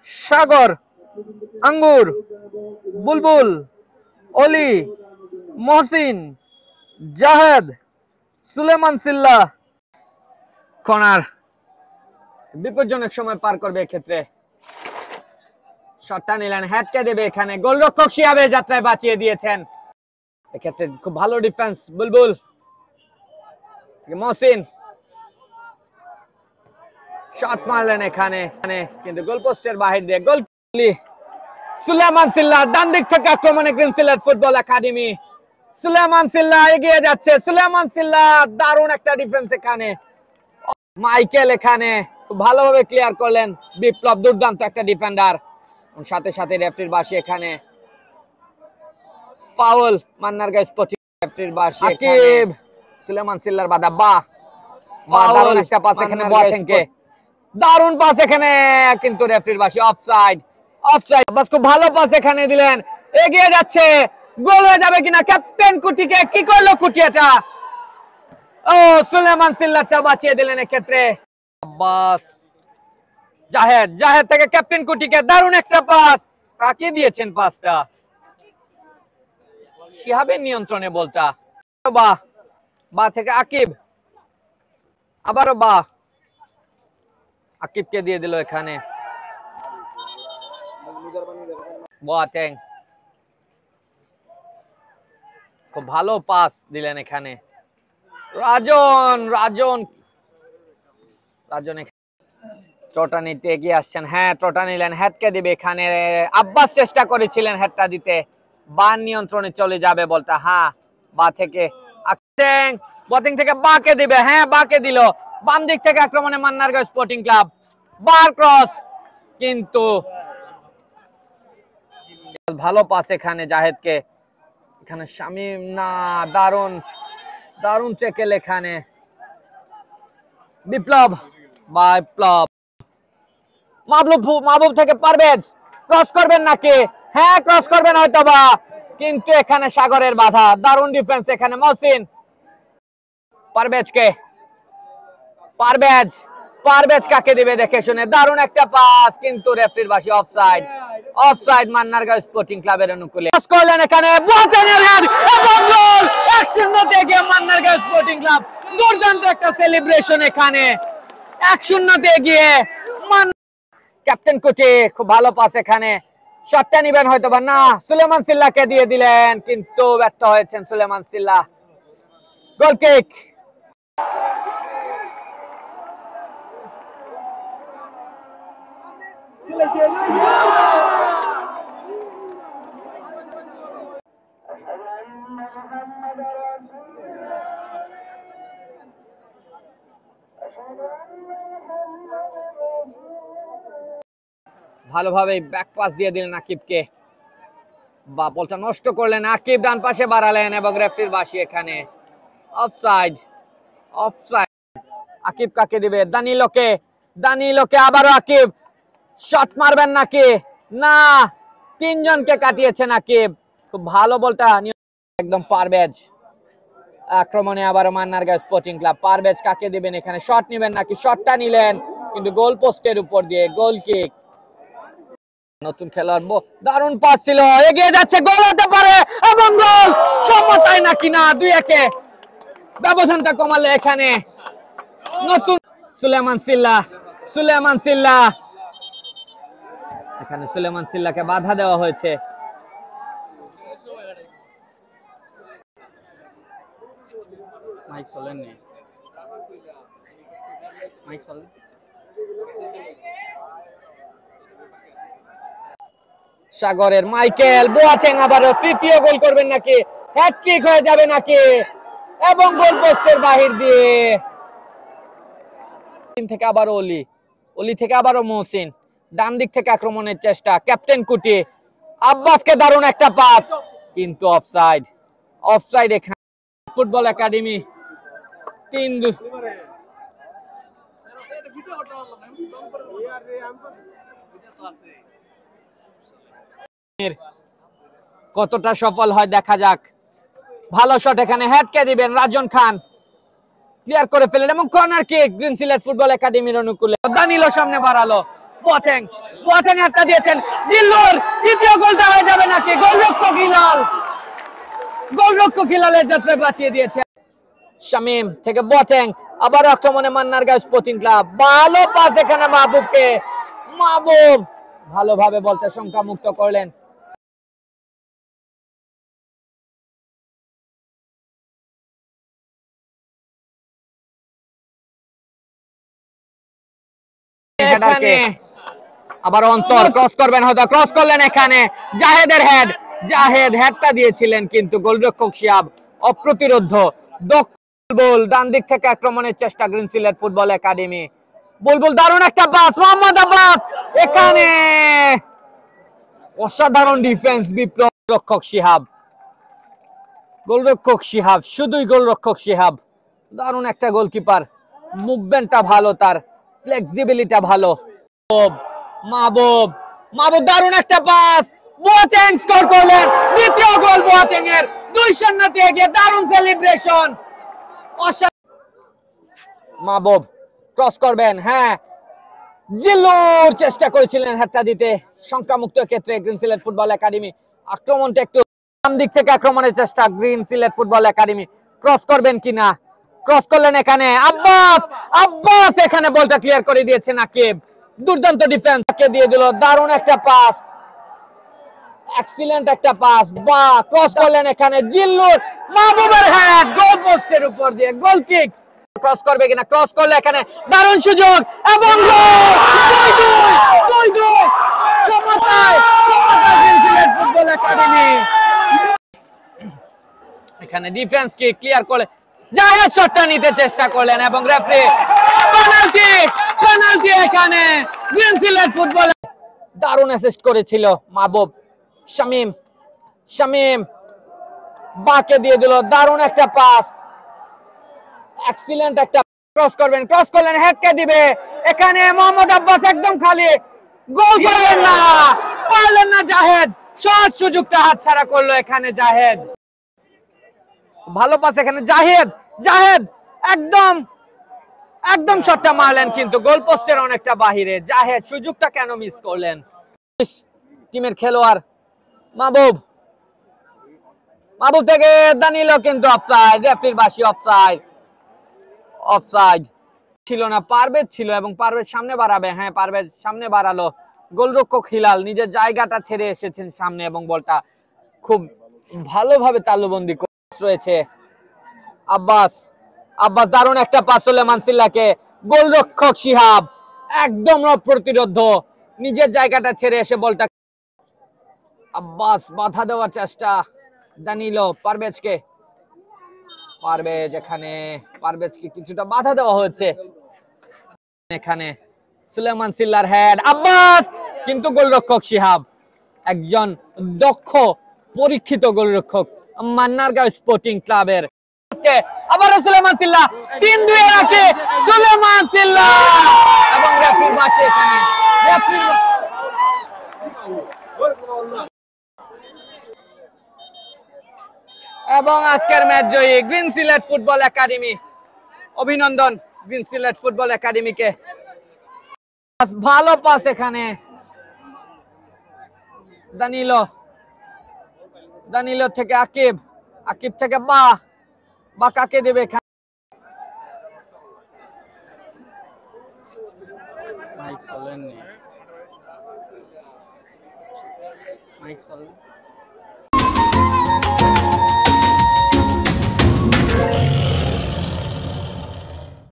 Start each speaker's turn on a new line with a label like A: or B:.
A: সাগর, আঙ্গুর, বুলবুল, অলি, মহসিন, জাহেদ, সুলেমান সিল্লা। কর্নার বিপজ্জনক সময় পার করবে এক্ষেত্রে। শটটা নিলেন, হেডকে দেবে এখানে। গোলরক্ষক শিহাবে যাত্রায় বাঁচিয়ে দিয়েছেন। এক্ষেত্রে খুব ভালো ডিফেন্স বুলবুল। মহসিন শট মারলেন এখানে, কিন্তু গোলপোস্টের বাহির দিয়ে গোল। সুলেমান সিল্লা ডান দিক থেকে আক্রমণে green Sylhet football academy. Suleiman Silla এগিয়ে যাচ্ছে। সুলেমান সিল্লা দারুণ একটা ডিফেন্স এখানে। মাইকেল এখানে খুব ভালোভাবে ক্লিয়ার করলেন। বিপ্লব দুর্দান্ত একটা ডিফেন্ডার। সাথে সাথে রেফারির বাঁশি এখানে। ফাউল মান্নারগাঁও স্পোর্টিং রেফারির বাঁশি। আকিব সুলেমান সিল্লার বাধা। দারুণ একটা পাস এখানে বোয়াতেংকে। দারুণ পাস এখানে, কিন্তু রেফারির বাঁশি। অফসাইড। বাস খুব ভালো পাস এখানে দিলেন। এগিয়ে যাচ্ছে, গোল হয়ে যাবে কিনা। ক্যাপ্টেন কুটিকে কি করলো কুটি এটা। ও সুলেমান সিল্লারটা বাঁচিয়ে দিলেন এক্ষেত্রে। আব্বাস, জাহেদ থেকে ক্যাপ্টেন কুটিকে দারুণ একটা পাস। কাকে দিয়েছেন পাসটা? শিহাবের নিয়ন্ত্রণে বলটা। বা থেকে আকিব, আবারও আকিবকে দিয়ে দিল এখানে। বোয়াতেং খুব ভালো পাস দিলেন এখানে। রাজন ট্রটা নিতে এগিয়ে আসছেন। হ্যাঁ, ট্রটা নিলেন, হেডকে দিবে এখানে। আব্বাস চেষ্টা করেছিলেন হেডটা দিতে। বান নিয়ন্ত্রণে চলে যাবে বলটা। হ্যাঁ, বা থেকে বোয়াতেং থেকে বাকে দিবে। হ্যাঁ, বাকে দিল। বাম দিক থেকে আক্রমণে মান্নারগাঁও স্পোর্টিং ক্লাব। বার ক্রস, কিন্তু ভালো পাস এখানে জাহেদকে। এখানে শামীম না, দারুণ চেকেল এখানে। বিপ্লব মাহবুব থেকে পারভেজ। ক্রস করবেন নাকি? হ্যাঁ, ক্রস করবেন হয়তোবা, কিন্তু এখানে সাগরের বাধা। দারুণ ডিফেন্স এখানে। মহসিন পারভেজ কাকে দিবে দেখে শুনে। দারুণ একটা পাস, কিন্তু রেফারির বাঁশি। অফসাইড মান্নারগাঁও স্পোর্টিং ক্লাবের অনুকূলে। ক্রস করলেন এখানে। বোয়াতেংয়ের হেড এবং গোল। 1-0 এগিয়ে মান্নারগাঁও স্পোর্টিং ক্লাব। দুর্দান্ত একটা সেলিব্রেশন এখানে। 1-0 এগিয়ে। ক্যাপ্টেন কুটি খুব ভালো পাস এখানে। শটটা নিবেন হয়তোবা না, সুলেমান সিল্লাকে দিয়ে দিলেন, কিন্তু ব্যর্থ হয়েছেন সুলেমান সিল্লা। Goal kick. ভালোভাবে ব্যাক পাস দিয়ে দিলেন আকিবকে। বলটা নষ্ট করলেন। আকিব ডান পাশে বাড়ালেন এবং রেফারির বাঁশি এখানে। অফসাইড। আকিব কাকে দিবে? দানিলোকে আবারও আকিব। শট মারবেন নাকি? না, তিনজনকে কাটিয়েছেন আকিব। খুব ভালো বলটা একদম। পারভেজ আক্রমণে আবারও মান্নারগাঁও স্পোর্টিং ক্লাব। পারভেজ কাকে দিবেন এখানে? শট নিবেন নাকি? শটটা নিলেন, কিন্তু গোল পোস্টের উপর দিয়ে। গোল কিক। নতুন খেলোয়াড়, দারুণ পাস ছিল। এগিয়ে যাচ্ছে, গোল হতে পারে এবং গোল। সমতায় নাকি না, 2-1 ব্যবধানটা কমালে এখানে নতুন সুলেমান সিল্লা। এখানে সুলেমান সিল্লাকে বাধা দেওয়া হয়েছে। সাগরের মাইকেল। বোয়াতেং আবারও তৃতীয় গোল করবেন নাকি? হ্যাটট্রিক হয়ে যাবে নাকি? এবং গোল পোস্টের বাহির দিয়ে। থেকে আবারও অলি থেকে আবারও মহসিন। ডান দিক থেকে আক্রমণের চেষ্টা। ক্যাপ্টেন কুটি, আব্বাসকে দারুণ একটা পাস, কিন্তু অফসাইড এখানে। Football academy 3-2। কতটা সফল হয় দেখা যাক। ভালো শট এখানে। হেডকে দিবেন রাজন খান। ক্লিয়ার করে ফেলেন এবং corner kick green Sylhet football একাডেমির অনুকূলে। দানিলো সামনে বাড়ালো। বোয়াতেং বোয়াতেং একটা দিয়েছেন জিল্লুর দ্বিতীয় গোলটা হয়ে যাবে নাকি গোলরক্ষক হিলালের যাত্রা বাঁচিয়ে দিয়েছে শামীম থেকে বোয়াতেং আবার আক্রমণে মান্নারগাঁও স্পোর্টিং ক্লাব ভালো পাস এখানে মাহবুবকে মাহবুব ভালোভাবে বলতে সংখ্যা মুক্ত করলেন এখানে আবার অন্তর ক্রস করবেন হয়তো ক্রস করলেন এখানে জাহেদ হেডটা দিয়েছিলেন কিন্তু গোলরক্ষক শিহাব অপ্রতিরোধ্য বুলবুল ডান দিক থেকে আক্রমণের চেষ্টা গ্রিন সিলেট ফুটবল একাডেমি বুলবুল দারুণ একটা পাস মোহাম্মদ আব্বাস এখানে অসাধারণ ডিফেন্স বিপ্লব গোলরক্ষক শিহাব শুধুই গোলরক্ষক শিহাব দারুণ একটা গোলকিপার মুভমেন্টটা ভালো তার ফ্লেক্সিবিলিটি ভালো মাহবুব দারুণ একটা পাস বোয়াতেং স্কোর করলেন দ্বিতীয় গোল বোয়াতেং এর 2-0 তে এগিয়ে দারুণ সেলিব্রেশন মাহবুব ক্রস করবেন হ্যাঁ জিল্লুর চেষ্টা করেছিলেন হেডটা দিতে সংখ্যামুক্ত ক্ষেত্রে গ্রিন সিলেট ফুটবল একাডেমি আক্রমণটা একটু বাম দিক থেকে আক্রমণের চেষ্টা green Sylhet football academy cross করবেন কিনা ক্রস করলেন এখানে আব্বাস এখানে বলটা ক্লিয়ার করে দিয়েছেন আকিব দুর্দান্ত ডিফেন্স দিয়ে দিল দারুণ একটা পাস এক্সিলেন্ট একটা পাস বা ক্রস করলেন এখানে জিল্লুর মাহবুবের হেড গোল পোস্টের উপর দিয়ে গোল কিক ক্রস করবে কিনা ক্রস করলে এখানে দারুণ সুযোগ এবং গোল 2-2 সমতায় গ্রিন সিলেট ফুটবল একাডেমি এখানে ডিফেন্স কে ক্লিয়ার করে জাহেদ শটটা নিতে চেষ্টা করলেন এবং রেফারি পেনাল্টি এখানে গ্রিন সিলেট ফুটবল দারুণ অ্যাসিস্ট করেছিল মাহবুব শামীম বাকে দিয়ে দিল দারুণ একটা পাস এক্সিলেন্ট একটা ক্রস করলেন হেডকে দিবে এখানে মোহাম্মদ আব্বাস একদম খালি গোল পারলেন না জাহেদ শট সুযোগটা হাতছাড়া করলো এখানে জাহেদ ভালো পাস এখানে জাহেদ একদম শটটা মারলেন কিন্তু গোল পোস্টের অনেকটা বাহিরে জাহেদ সুযোগটা কেন মিস করলেন টিমের খেলোয়াড় মাহবুব থেকে দানিলো কিন্তু অফসাইড রেফারির বাঁশি অফসাইড ছিল না পারভেজ ছিল এবং পারভেজ সামনে বাড়াবে হ্যাঁ পারভেজ সামনে বাড়ালো গোলরক্ষক হিলাল নিজের জায়গাটা ছেড়ে এসেছেন সামনে এবং বলটা খুব ভালোভাবে তালুবন্দি রয়েছে আব্বাস দারুণ একটা পাস সুলেমান সিল্লাকে গোলরক্ষক শিহাব একদম অপ্রতিরোধ্য নিজের জায়গাটা ছেড়ে এসে বলটা আব্বাস বাধা দেওয়ার চেষ্টা দানিলো পারভেজকে কিছুটা বাধা দেওয়া হয়েছে এখানে সুলেমান সিল্লার হেড আব্বাস কিন্তু গোলরক্ষক শিহাব একজন দক্ষ পরীক্ষিত গোলরক্ষক মান্নারগাঁও স্পোর্টিং ক্লাবের আবার সুলেমান সিল্লা 3-2 এ রাখে সুলেমান সিল্লা এবং রেফারির পাশে এখানে এবং আজকের ম্যাচ জয়ী গ্রিন সিলেট ফুটবল একাডেমি অভিনন্দন গ্রিন সিলেট ফুটবল একাডেমিকে ভালো পাস এখানে দানিলো থেকে আকিব থেকে বা কাকে দেবে মাইক চলেন